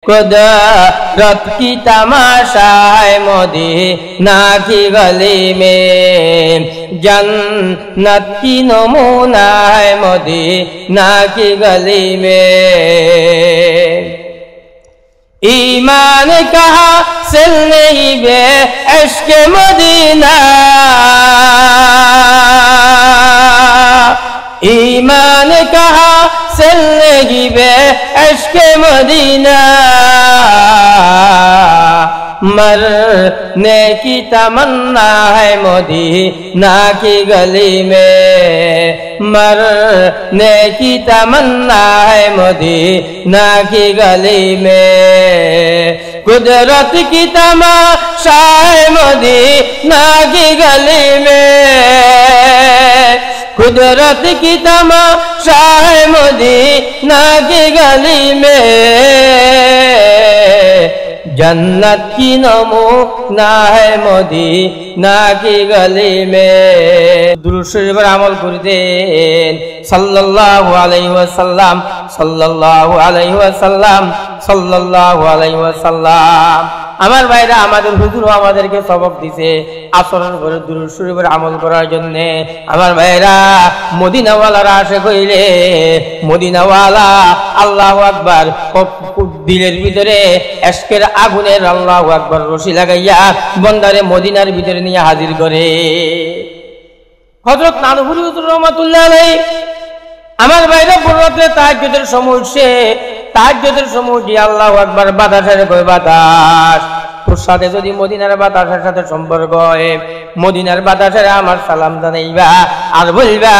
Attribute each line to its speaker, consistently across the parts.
Speaker 1: कुदरत की तमाशा है मदीना की गली में, जन्नत की नमूना है मदीना की गली में। ईमान का हासिल नहीं बे इश्क मदीना, ईमान का हासिल नहीं बे इश्क मदीना। मरने की तमन्ना है मदीना की गली में, मरने की तमन्ना है मदीना की गली में। कुदरत की तमाशा है मदीना की गली में, कुदरत की तमाशा है मदीना की गली में। जन्नत की नमूना है मदीना की गली में। दुरूद शरीफ पर अमल करतेन सल्लल्लाहु अलैहि वसल्लम, सल्लल्लाहु अलैहि वसल्लम, सल्लल्लाहु अलैहि वसल्लम। আমার ভাইরা আমাদের হুজুর আমাদেরকে সবক দিছে আসরের পরে দুরূদ শরীফের আমল করার জন্য। আমার ভাইরা মদিনাওয়ালারা আসে কইলে মদিনাওয়ালা আল্লাহু আকবার দিলের ভিতরে ইশকের আগুনের আল্লাহু আকবার রশি লাগাইয়া বন্দারে মদিনার ভিতরে নিয়ে হাজির করে। হযরত নানুপুরি হুজুর রাহমাতুল্লাহ আলাইহি আমার ভাইরা বড়তে তাহাজ্জুদের সময় সে তাহাজ্জুদের সময় দিয়ে আল্লাহু আকবার বাতাসের কই বাতাস তোর সাথে যদি মদিনার বাতাসের সাথে সম্পর্ক হয়, মদিনার বাতাসের আমার সালাম জানাইবা আর বলবা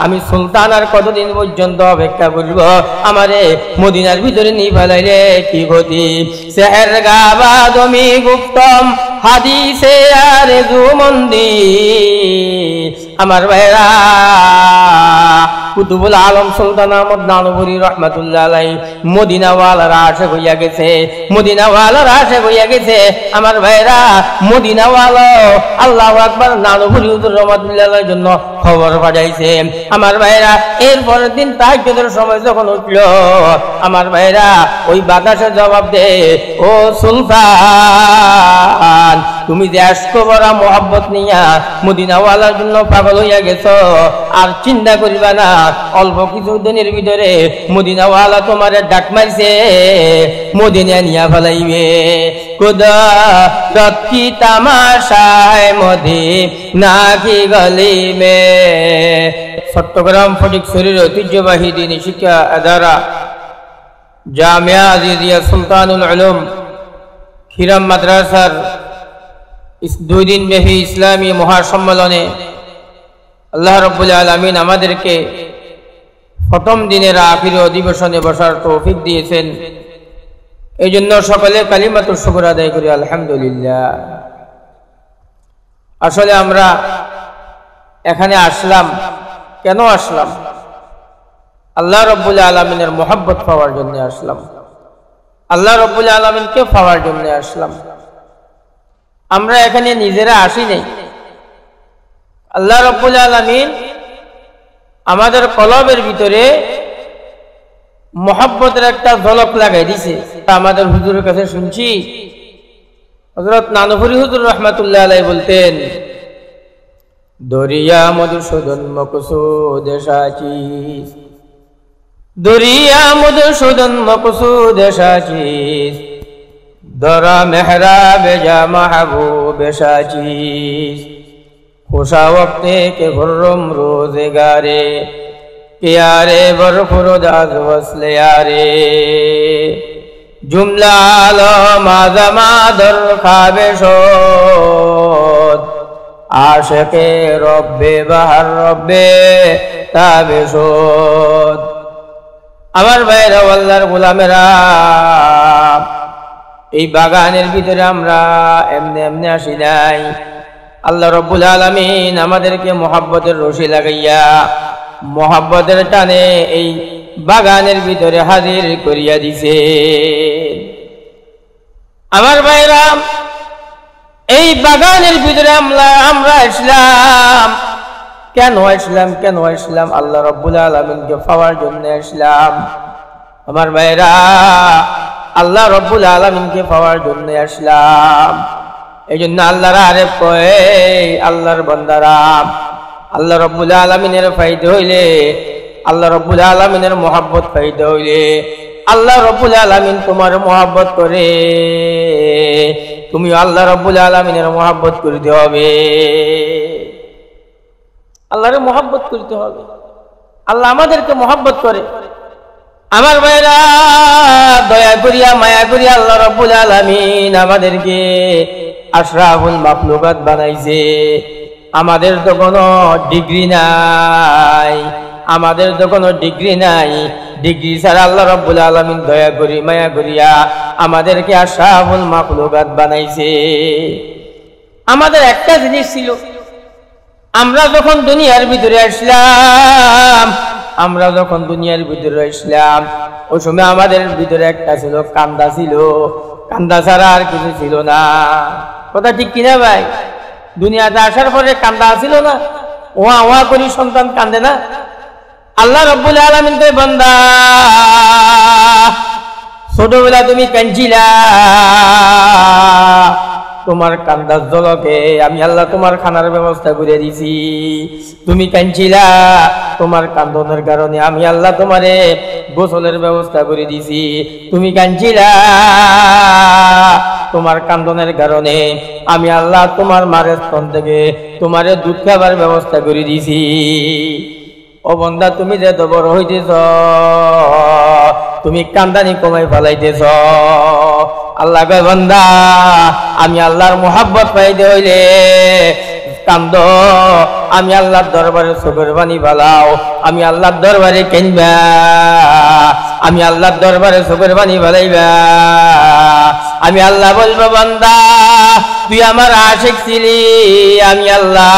Speaker 1: আমি সুলতান আর কতদিন পর্যন্ত অপেক্ষা করব, আমারে মদিনার ভিতরে নিয়ে ফেলাইলে কি ক্ষতি। সেহের গাবা দমি গুপ্তম হাদিসে আর জুমন্দি। আমার ভাইরা কুতুবুল আলম সুলতান আহমদ নানুপুরি রহমাতুল্লাহ আলাইহি মদিনাওয়ালারা আশে হইয়া গেছে, মদিনাওয়ালারা আশে হইয়া গেছে। আমার ভাইরা মদিনাওয়ালা আল্লাহু আকবার নানুপুরি হুজুর রহমাতুল্লাহ আলাইহির জন্য খবর পাঠাইছে। আমার ভাইরা এর পরের দিন তাহাজ্জুদের সময় যখন উঠল, আমার ভাইরা ওই বাতাসে জবাব দে, ও সুলতান তুমি যে আশক ভরা মোহাব্বত নিয়া মদিনাওয়ালার জন্য পাগল হইয়া গেছো, আর চিন্তা করিবা না অল্প কিছু দিনের ভিতরে মদিনাওয়ালা তোমার ডাক মারছে, মদিনা নিয়া ফেলাইবে। কুদরত কি তামাশা है মদিনা কি গলি মে। চট্টগ্রাম ফটিকছড়ির ঐতিহ্যবাহী দ্বীনি শিক্ষা আদারা জামিয়া আজিজিয়া সুলতানুল উলুম খিরাম মাদ্রাসার 2 দিন ব্যাপী ইসলামী মহাসম্মেলনে আল্লাহ রাব্বুল আলামিন আমাদেরকে প্রথম দিনের আখির অধিবেশনে বসার তৌফিক দিয়েছেন। এই জন্য সকলে কালিমাতুশ শুকর আদায় করি আলহামদুলিল্লাহ। আসলে আমরা এখানে আসলাম, কেন আসলাম? আল্লাহ রাব্বুল আলামিনের মহব্বত পাওয়ার জন্য আসলাম, আল্লাহ রাব্বুল আলামিনকে পাওয়ার জন্য আসলাম। আমরা এখানে নিজেরা আসি নাই, আল্লাহ রাব্বুল আলামিন আমাদের কলবের ভিতরে মহব্বতের একটা ঝলক লাগাই দিছে। আমাদের হুজুরের কাছে শুনছি হযরত নানুপুরি হুজুর রাহমাতুল্লাহ আলাইহি বলতেন, দরিয়া মধুসূদন মকসুদ সাচিস, দরিয়া মধুসূদন মকসুদ সাচিস, দরা মেহরাব যা মাহবুব সাচিস, খুশা ওয়াক্তে के खुर्रम रोज़गारे प्यारे बरखुरद आज वस्ले यारे जुमला आलम आज़मा दर खाबे शोद आशिक़े रब्बे बहर रब्बे ताबे शोद। আমার ভাইরা আল্লাহর গোলামেরা, এই বাগানের ভিতরে আমরা এমনি এমনি আসি নাই। আল্লাহ রাব্বুল আলামিন আমাদেরকে মহব্বতের রশি লাগাইয়া মহব্বতের টানে এই বাগানের ভিতরে হাজির করিয়া দিছে। আমার ভাইরা, এই বাগানের ভিতরে আমরা আসলাম, কেন আসলাম? আল্লাহ রাব্বুল আলামিনকে পাওয়ার জন্য আসলাম। আমার ভাইরা, আল্লাহ রব্বুল আলামিনকে পাওয়ার জন্য আসলাম। এই জন্য আল্লাহর আরেফ কয় আল্লাহর বান্দারা, আল্লাহ রব্বুল আলামিনের ফায়দা হইলে, আল্লাহ রব্বুল আলামিনের মহব্বত ফায়দা হইলে আল্লাহ রব্বুল আলামিন তোমার মহব্বত করে, তুমি আল্লাহ রব্বুল আলামিনের মহব্বত করতে হবে, আল্লাহর মহব্বত করতে হবে। আল্লাহ আমাদেরকে মহব্বত করে। আমার ভাইরা, দয়া করিয়া মায়া করিয়া আল্লাহ রব্বুল আলামিন আমাদেরকে আশরাফুল মাখলুকাত বানাইছে। আমাদের তো কোনো ডিগ্রি নাই, আমাদের তো কোনো ডিগ্রি নাই। ডিগ্রি ছাড়া আল্লাহ রব্বুল আলামিন দয়া করি মায়া করিয়া আমাদেরকে আশরাফুল মাখলুকাত বানাইছে। আমাদের একটা জিনিস ছিল, আমরা যখন দুনিয়ার ভিতরে আসলাম, আমরা যখন দুনিয়ার ভিতরে আসলাম ওই সময় আমাদের ভিতরে একটা ছিল কান্দা ছিল, কান্দা ছাড়া আর কিছু ছিল না। কথা ঠিক কিনা ভাই? দুনিয়াতে আসার পরে কান্দা ছিল না, ওয়া ওয়া করি সন্তান কান্দে না। আল্লাহ রব্বুল আলামিন কয় বান্দা, ছোটবেলা তুমি কাঁদছিলা, তোমার কান্দার জলকে আমি আল্লাহ তোমার খানার ব্যবস্থা করে দিছি। তুমি কাঁদছিলা, তোমার কান্দনের কারণে আমি আল্লাহ তোমারে গোসলের ব্যবস্থা করে দিছি। তুমি কাঁদছিলা, তোমার কান্দনের কারণে আমি আল্লাহ তোমার মায়ের স্তন থেকে তোমারে দুধ খাবার ব্যবস্থা করে দিছি। ও বান্দা, তুমি যে তো বড় হইতেছ, তুমি কান্দানি কমাই ফেলাইতেছ। আল্লাহ কয় বান্দা, আমি আল্লাহর মোহাব্বত পাইতে হইলে কান্দ, আমি আল্লাহর দরবারে চোখের পানি ফেলাও, আমি আল্লাহর দরবারে কাঁদবা, আমি আল্লাহর দরবারে চোখের পানি ফেলাইবা। আমি আল্লাহ বলবো বান্দা, তুই আমার আশিক ছিলি, আমি আল্লাহ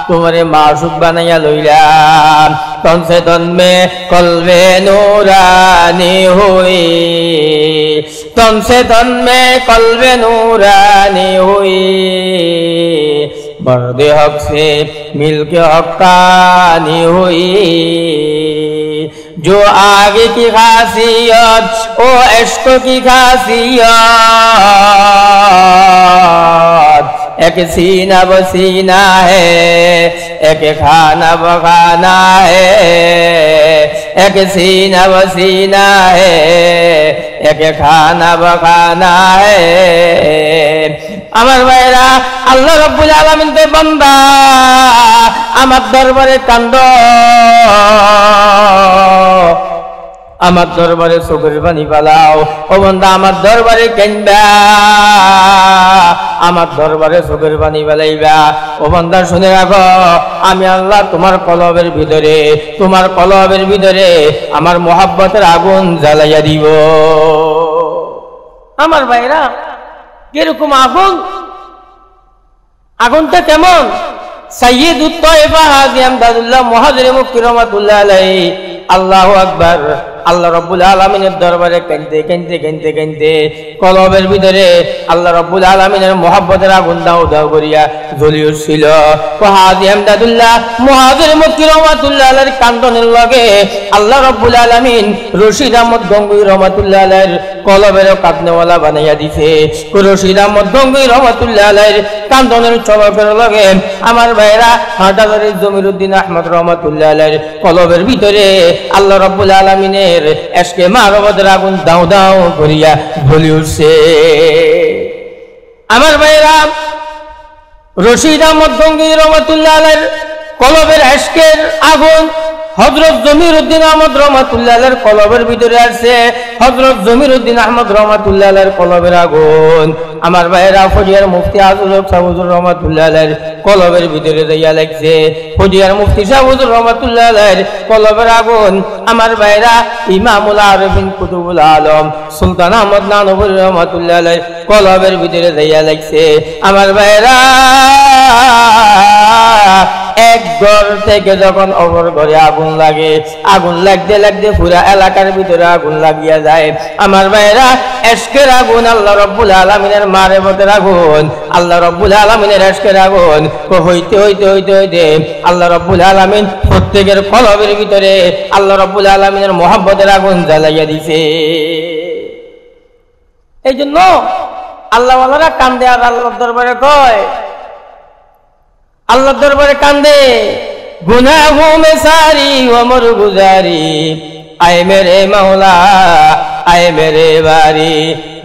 Speaker 1: তোমারে মাসুক বানাইয়া লইলাম। তন সে তন মে কলবে নূরানি হুই, তন সে তন মে কলবে নূরানি হুই, मर्दे हक से मिलके हक्कानी हुई। जो आगे की खासियत ओ इश्क की खासियत, एक सीना बसीना है, एक खाना बखाना है, एक सीना बसीना है, एक खाना बखाना है। আমার ভাইরা, আল্লাহ রাব্বুল আলামিন কে বান্দা আমার দরবারে কান্দ, আমার দরবারে চোখের পানি ফেলাও। ও বান্দা, আমার দরবারে কান্দবা, আমার দরবারে চোখের পানি ফেলাইবা। ও বান্দা শুনে রাখো, আমি আল্লাহ তোমার কলবের ভিতরে, তোমার কলবের ভিতরে আমার মহব্বতের আগুন জ্বালাইয়া দিব। আমার ভাইরা, কিরকম আগুন? আগুনটা কেমন? সাইয়্যিদুত তায়েফা হাজী আমদাদুল্লাহ মুহাজির মুফতি রাহমাতুল্লাহ আলাইহি, আল্লাহু আকবার, আল্লাহ রাব্বুল আলামিনের দরবারে কাঁদতে কাঁদতে কাঁদতে কাঁদতে কলবের ভিতরে আল্লাহ রাব্বুল আলামিনের মহব্বতের আগুন দাও দাও করিয়া জ্বলি উঠছিল। হাজী আমদাদুল্লাহ মুহাজির মুফতি রাহমাতুল্লাহ আলাইহির কান্দনের লগে আল্লাহ রাব্বুল আলামিন রশিদ আহমদ গঙ্গুই রাহমাতুল্লাহ আলাইহির কলবেরও কাঁদনেওয়ালা বানাইয়া দিছে। রশিদ আহমদ গঙ্গুই রাহমাতুল্লাহ আলাইহির কান্দনের চমকের লগে আমার ভাইরা হাটাজারি জমিরুদ্দিন আহমদ রাহমাতুল্লাহ আলাইহির কলবের ভিতরে আল্লাহ রাব্বুল আলামিনের এশকে মাহবতের আগুন দাও দাও করিয়া জ্বলি উঠছে। আমার ভাইরা, রশিদ আহমদ গঙ্গুই রাহমাতুল্লাহ আলাইহির কলবের এশকের আগুন হযরত জমিরুদ্দিন আহমদ রাহমাতুল্লাহ আলাইহির কলবের ভিতরে আছে। হযরত জমিরুদ্দিন আহমদ রাহমাতুল্লাহ আলাইহির কলবের আগুন আমার ভাইরা ফজিয়ার মুফতি আজুল হক সাহেব হুজুর রাহমাতুল্লাহ আলাইহির কলবের ভিতরে যাইয়া লাগছে। ফজিয়ার মুফতি সাহেব হুজুর রাহমাতুল্লাহ আলাইহির কলবের আগুন আমার ভাইরা ইমামুল আরিফিন কুতুবুল আলম সুলতান আহমদ নানবুরী রাহমাতুল্লাহ আলাইহির কলবের ভিতরে যাইয়া লাগছে। আমার ভাইরা, এক ঘর থেকে যখন অপর ঘরে আগুন লাগে, আগুন লাগতে লাগতে পুরা এলাকার ভিতরে আগুন লাগিয়া যায়। আমার ভাইরা, এশকের আগুন, আল্লাহ রাব্বুল আলামিনের মারেফতের আগুন, আল্লাহ রাব্বুল আলামিনের এশকের আগুন হইতে হইতে হইতে হইতে আল্লাহ রাব্বুল আলামিন প্রত্যেকের কলবের ভিতরে আল্লাহ রাব্বুল আলামিনের মহব্বতের আগুন জ্বালাইয়া দিছে। এই জন্য আল্লাহওয়ালারা কান্দে আর আল্লাহর দরবারে কয়, আল্লাহর দরবারে কান্দে, গুনাহোं में सारी उम्र गुजारी आए मेरे मौला आए मेरे बारी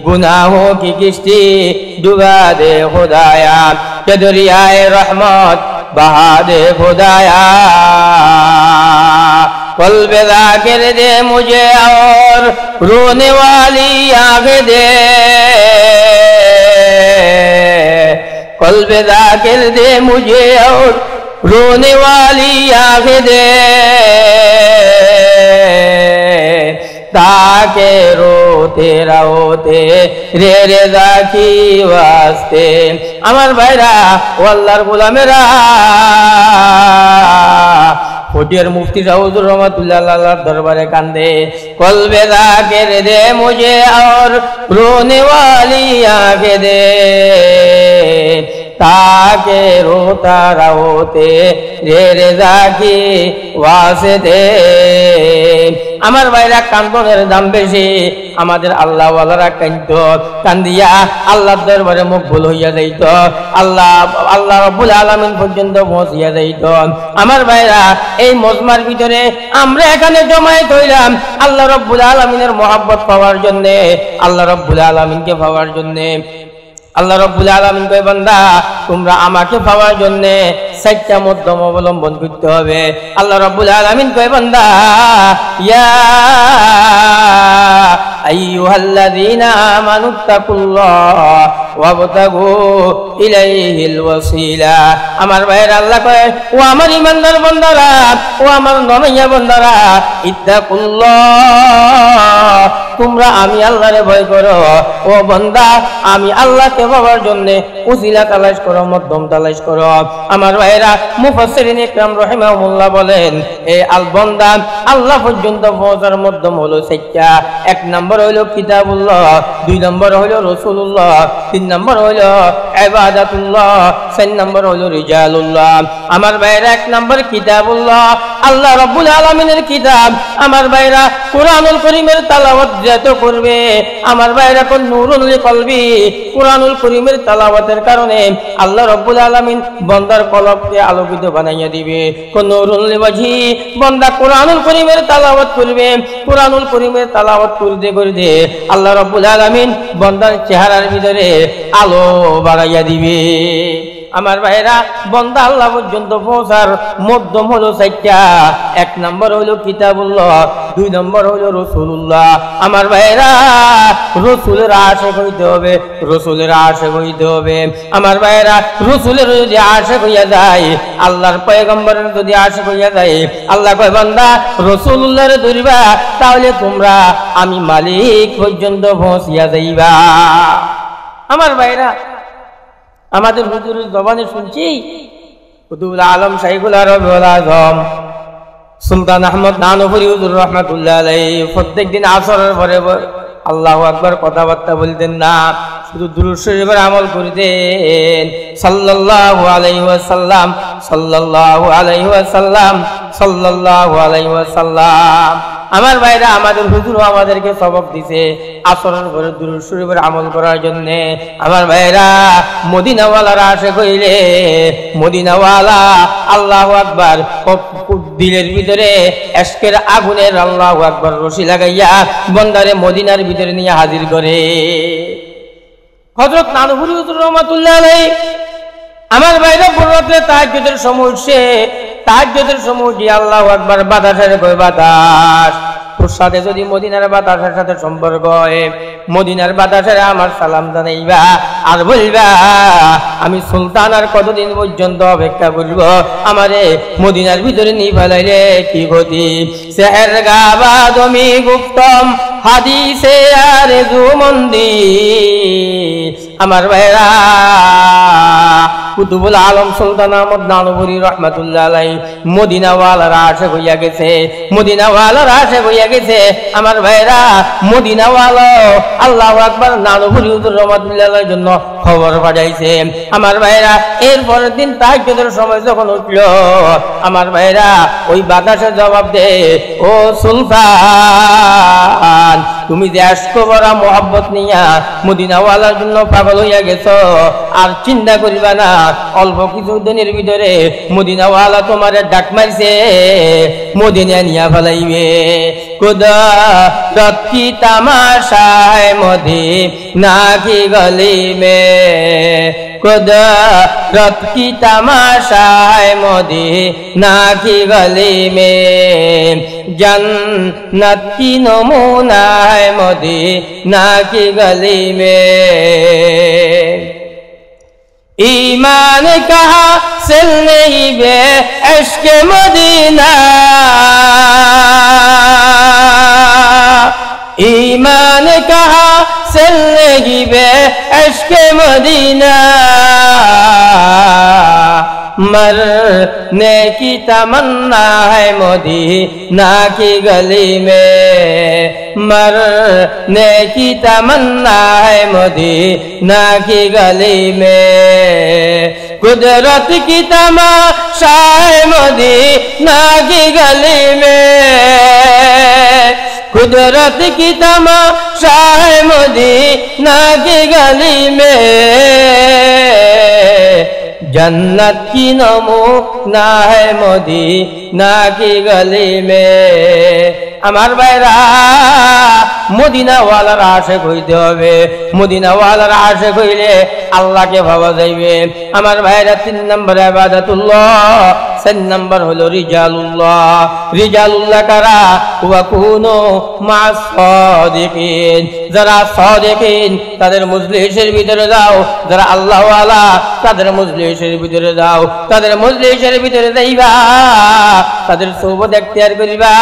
Speaker 1: गुनाहों की किश्ती डुबा दे खुदाया के दरियाए रहमत बहा दे खुदाया कल्ब ज़ाकिर दे मुझे और रोने वाली आँखें दे कल्ब ज़ाकिर दे मुझे और रोने वाली आँखें दे ताके रोते रहोते रे रेज़ा की वास्ते আমার ভাইরা ও আল্লাহর গোলামেরা ফটিয়ার মুফতি হুজুর রহমাতুল্লাহ আল্লাহর দরবারে কান্দে কলবে যাকির দে মুঝে और रोने वाली आँखें दे ताके रोता रहोते रे रेज़ा की वास्ते আমার ভাইরা কান্দনের দাম বেশি আমাদের আল্লাহ ওয়ালারা কান্দতো কান্দিয়া আল্লাহর দরবারে মকবুল হইয়া যাইত আল্লাহ রাব্বুল আলামিন পর্যন্ত পৌঁছিয়া যাইত আমার ভাইরা এই মজমার ভিতরে আমরা এখানে জমায়েত হইলাম আল্লাহ রাব্বুল আলামিনের মহব্বত পাওয়ার জন্য আল্লাহ রাব্বুল আলামিনকে পাওয়ার জন্য আল্লাহ রাব্বুল আলামিন কয় বান্দা তোমরা আমাকে পাওয়ার জন্য চারটা মাধ্যম অবলম্বন করতে হবে আল্লাহ রাব্বুল আলামিন কয় বান্দা ইয়া আইয়ুহাল্লাযীনা আমানুত্তাকুল্লাহ ওয়াবতাগু ইলাইহিল ওয়াসিলা আমার ভাইয়ের আল্লাহ কয় ও আমার ঈমানদার বান্দারা ও আমার নমাইয়া বান্দারা ইত্তাকুল্লাহ তোমরা আমি আল্লাহরে ভয় করো ও বান্দা আমি আল্লাহকে পাওয়ার জন্য ওসিলা তালাশ করো মধ্যম তালাশ করো আমার ভাইরা মুফাসসিরিন ইকরাম রাহিমাহুল্লাহ বলেন এই আল বান্দা আল্লাহ পর্যন্ত পৌঁছার মধ্যম হলো চারটা এক নম্বর হলো কিতাবুল্লাহ দুই নম্বর হলো রাসূলুল্লাহ তিন নম্বর হলো ইবাদাতুল্লাহ চার নম্বর হলো রিজালুল্লাহ আমার ভাইরা এক নম্বর কিতাবুল্লাহ আল্লাহ রাব্বুল আলামিনের কিতাব আমার ভাইরা কুরআনুল কারীমের তেলাওয়াত যত করবে আমার ভাইরা কোন নূরুল কলবি কুরআনুল কারীমের তেলাওয়াতের কারণে আল্লাহ রাব্বুল আলামিন বান্দার কলবকে আলোকিত বানাইয়া দিবে কোন নূরুল ওয়াজহি বান্দা কুরআনুল কারীমের তেলাওয়াত করবে কুরআনুল কারীমের তেলাওয়াত করতে করতে আল্লাহ রাব্বুল আলামিন বান্দার চেহারার ভিতরে আলো বাড়াইয়া দিবে আমার ভাইরা বান্দা আল্লাহ পর্যন্ত পৌঁছার মধ্যম হলো চারটা এক নম্বর হলো কিতাবুল্লাহ দুই নম্বর হলো রাসূলুল্লাহ আমার ভাইরা রাসূলের আশিক হইতে হবে রাসূলের আশিক হইতে হবে আমার ভাইরা রাসূলের যদি আশিক হইয়া যায় আল্লাহর পয়গম্বরের যদি আশিক হইয়া যায় আল্লাহ কয় বান্দা রাসূলুল্লাহর ধরিবা তাহলে তোমরা আমি মালিক পর্যন্ত পৌঁছিয়া যাইবা আমার ভাইরা আমাদের হুজুরের জবানে শুনছি কুতুবুল আলম শাইখুল আরবুল আযম সুলতান আহমদ নানুপুরি হুজুর রাহমাতুল্লাহ আলাইহি প্রত্যেকদিন আসরের পরে আল্লাহু আকবার কথাবার্তা বলতেন না শুধু দুরূদ শরীফের আমল করতেন সাল্লাল্লাহু আলাইহি ওয়াসাল্লাম সাল্লাল্লাহু আলাইহি ওয়াসাল্লাম সাল্লাল্লাহু আলাইহি ওয়াসাল্লাম আমার ভাইরা আমাদের হুজুরও আমাদেরকে সবক দিছে আসরের পরে দুরূদ শরীফের আমল করার জন্য আমার ভাইরা মদিনাওয়ালার আশিক হইলে মদিনাওয়ালা আল্লাহু আকবার দিলের ভিতরে ইশকের আগুনের আল্লাহু আকবার রশি লাগাইয়া বান্দারে মদিনার ভিতরে নিয়ে হাজির করে হযরত নানুপুরি হুজুর রাহমাতুল্লাহ আলাইহি আমার ভাইরা রাতে তাহাজ্জুদের সময় সে তাহাজ্জুদের সময় দিয়ে আল্লাহু আকবার বাতাসের কয় বাতাস তোর সাথে যদি মদিনার বাতাসের সাথে সম্পর্ক হয় মদিনার বাতাসের আমার সালাম জানাইবা আর বলবা আমি সুলতান আর কতদিন পর্যন্ত অপেক্ষা করব আমারে মদিনার ভিতরে নিয়ে ফেলাইলে কি ক্ষতি সেহের গাবা দমি গুপ্তম হাদিসে আর জুমন্দি আমার ভাইরা কুতুবুল আলম সুলতান আহমদ নানুপুরি রাহমাতুল্লাহ আলাইহি মদিনাওয়ালার আশিক হইয়া গেছে মদিনাওয়ালার আশিক হইয়া গেছে আমার ভাইরা মদিনাওয়ালা আল্লাহু আকবার নানুপুরি হুজুর রাহমাতুল্লাহ আলাইহির জন্য খবর পাঠাইছে আমার ভাইরা এর পরের দিন তাহাজ্জুদের সময় যখন উঠলো আমার ভাইরা ওই বাতাসের জবাব দে ও সুলতান তুমি যে আশক ভরা মোহাব্বত নিয়া মদিনাওয়ালার জন্য পাগল হইয়া গেছো, আর চিন্তা করিবা না অল্প কিছুদিনের ভিতরে মদিনাওয়ালা তোমারে ডাক মারছে, মদিনা নিয়া ফেলাইবে। কুদরত কি তামাশা है मदीना की गली में, कुदरत की तमाशा है मदीना की गली में, जन्नत की नमूना है मदीना की गली में। ईमान कहा सिल नहीं बे इश्क मदीना, ईमान कहा सिल नहीं बे इश्क मदीना, मरने की तमन्ना है मदीना की गली में, मरने की तमन्ना है मदीना की गली में। कुदरत की तमाशा है मदीना की गली में, कुदरत की तमाशा है मदीना की गली में, जन्नत की नमूना है मदीना की गली में। আমার ভাইরা মদিনাওয়ালার আশিক হইতে হবে, মদিনাওয়ালার আশিক হইলে আল্লাহকে ভাবা যাইবে। আমার ভাইরা 3 নম্বর ইবাদতুল্লাহ, 4 নম্বর হলো রিজালুল্লাহ। রিজালুল্লাহ কারা? ওয়া কুনু মা'আস সাদিকিন, যারা সাদিকিন তাদের মজলিসের ভিতরে যাও, যারা আল্লাহওয়ালা তাদের মজলিসের ভিতরে যাও, তাদের মজলিসের ভিতরে যাইবা, তাদের সোহবত এখতিয়ার করিবা।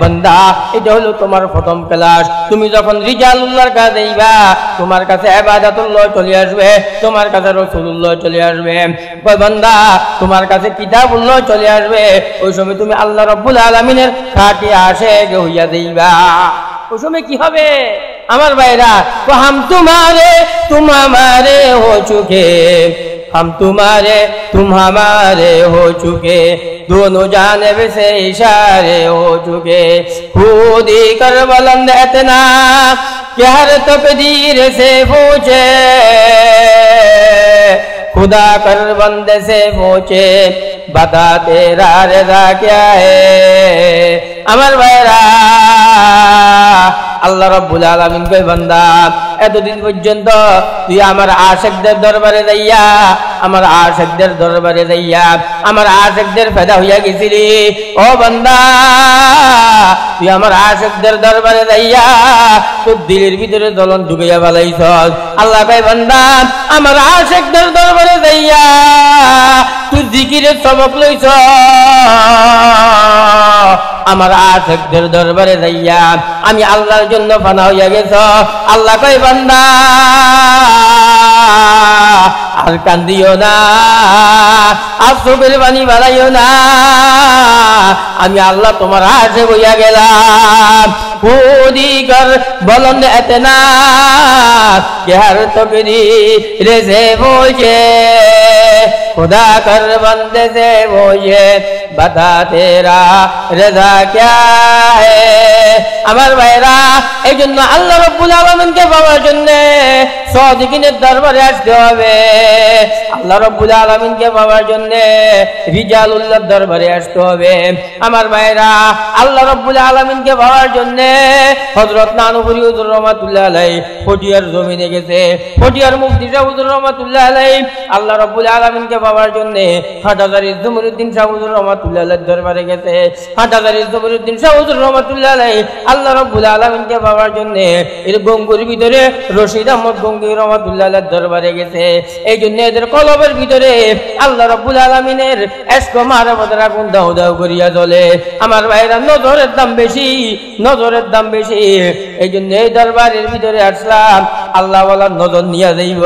Speaker 1: বান্দা এটা হলো তোমার প্রথম ক্লাস। তুমি যখন রিজালুল্লাহর কাছে যাইবা, তোমার কাছে ইবাদতুল্লাহ চলে আসবে, তোমার কাছে রাসূলুল্লাহ চলে আসবে। বান্দা তোমার কাছে কিতাবুল্লাহ চলে আসবে, ওই সময় তুমি আল্লাহ রাব্বুল আলামিনের খাঁটি আশিক হইয়া যাইবা। ওই সময় কি হবে আমার ভাইরা? তো হাম তোমারে তুম আমারে হো চুকে, हम तुम्हारे तुम हमारे हो चुके, दोनों जानिब से इशारे हो चुके, खुद ही कर बुलंद इतना कि हर तकदीर से पूछे, खुदा कर बंदे से पूछे बता तेरा रज़ा क्या है। अमर भाईरा আল্লাহ রাব্বুল আলামিন কই বান্দা এতদিন পর্যন্ত তুই আমার আশিকদের দরবারে যাইয়া, আমার আশিকদের দরবারে যাইয়া আমার আশিকদের ফেদা হইয়া গেছিলি। ও বান্দা তুই আমার আশিকদের দরবারে যাইয়া তোর দিলের ভিতরে জ্বলন ঢুকাইয়া ফেলাইছস। আল্লাহ কই বান্দা আমার আশিকদের দরবারে যাইয়া তুই জিকিরের সবক লইছস, আমার আশিকদের দরবারে যাইয়া আমি আল্লাহর জন্য ফানা হইয়া গেছ। আল্লাহ কই বান্দা আর কান্দিও না, আর চোখের পানি বাড়াইও না, আমি আল্লাহ তোমার আশিক হইয়া গেলাম। খুদি কর বুলন্দ ইতনা कि हर तकदीर से पूछे, खुदा कर बंदे से पूछे बता तेरा रज़ा क्या है। আমার ভাইরা এই জন্য আল্লাহ রাব্বুল আলামিনকে পাওয়ার জন্য সাদিকিনের দরবারে আসতে হবে। আল্লাহ রাব্বুল আলামিনকে পাওয়ার জন্য রিজালুল্লাহর দরবারে আসতে হবে। আমার ভাইরা আল্লাহ রাব্বুল আলামিনকে পাওয়ার জন্য হযরত নানুপুরি হুজুর রাহমাতুল্লাহ আলাইহি ফটিয়ার জমিনে গেছে, ফটিয়ার মুফতি শাহ হুজুর রাহমাতুল্লাহ আলাইহি আল্লাহ রাব্বুল আলামিনকে পাওয়ার জন্য হাটহাজারী জমিরুদ্দিন শাহ হুজুর রাহমাতুল্লাহ আলাইহির দরবারে গেছে। হাটহাজারী জমিরুদ্দিন শাহ হুজুর রাহমাতুল্লাহ আলাইহি আল্লাহ রাব্বুল আলামিনকে পাওয়ার জন্য এর গঙ্গুর ভিতরে রশিদ আহমদ গঙ্গি রাহমাতুল্লাহ আলাইহির দরবারে গেছে। এই জন্য এদের কলবের ভিতরে আল্লাহ রাব্বুল আলামিনের ইশক মাহবতের আগুন দাউ দাউ করিয়া জ্বলে। আমার ভাইরা নজরের দাম বেশি, নজরের দাম বেশি, এই জন্য এই দরবারের ভিতরে আসলাম আল্লাহ ওয়ালার নজর নিয়ে যাইব।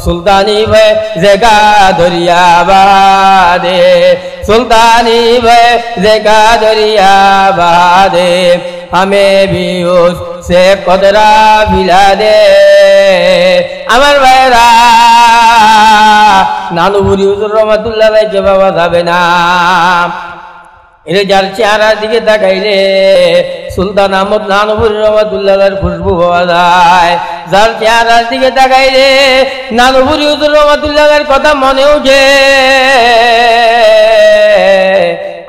Speaker 1: সুলতানি ভাই জায়গা দরিয়া বাদে, সুলতানি ভাই জায়গা দরিয়া বাদে, हमें भी उससे कदरा मिला दे। আমার ভাইরা নানুপুরি হুজুর রাহমাতুল্লাহ আলাইহি বাবা যাবে না, এরে যার চেহারার দিকে তাকাইলে সুলতান আহমদ নানুপুরি রহমাতুল্লাহর খুশবু পাওয়া যায়। যার চেহারার দিকে তাকাইলে নানুপুরি হুজুর রহমাতুল্লাহর কথা মনে ওঠে।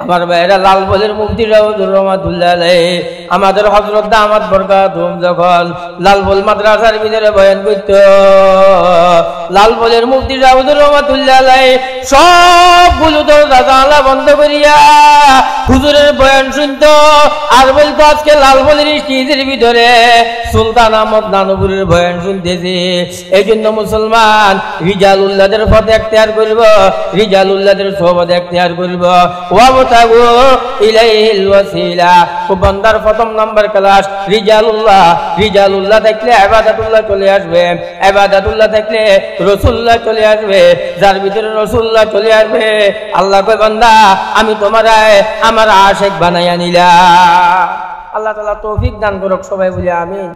Speaker 1: আমার ভাইয়েরা লালবলের মুফতি হুজুর রহমাতুল্লাহ আলাইহি আমাদের হযরত দামাত বরকাতুম যখন লালবল মাদ্রাসার ভিতরে বয়ান করত, লালবলের মুফতি হুজুর রহমাতুল্লাহ আলাইহি সবগুলো দরজা বন্ধ করিয়া হুজুরের বয়ান শুনত আর বলতো আজকে লালবলের স্টেজের ভিতরে সুলতান আহমদ নানুপুরির বয়ান শুনতেছি। এই জন্য মুসলমান রিজালুল্লাহদের পথ এখতিয়ার করব, রিজালুল্লাহদের সোহবত এখতিয়ার করব। ওয়াবতাগু ইলাইহিল ওয়াসিলা, ও বান্দার প্রথম নাম্বার ক্লাস রিজালুল্লাহ। রিজালুল্লাহ দেখলে ইবাদাতুল্লাহ চলে আসবে, ইবাদাতুল্লাহ দেখলে রাসূলুল্লাহ চলে আসবে, যার ভিতরে রাসূলুল্লাহ চলে আসবে আল্লাহ কয় বান্দা আমি তোমারে আমার আশিক বানাইয়া নিলাম। আল্লাহ তাআলা তৌফিক দান করুক, সবাই বলি আমিন।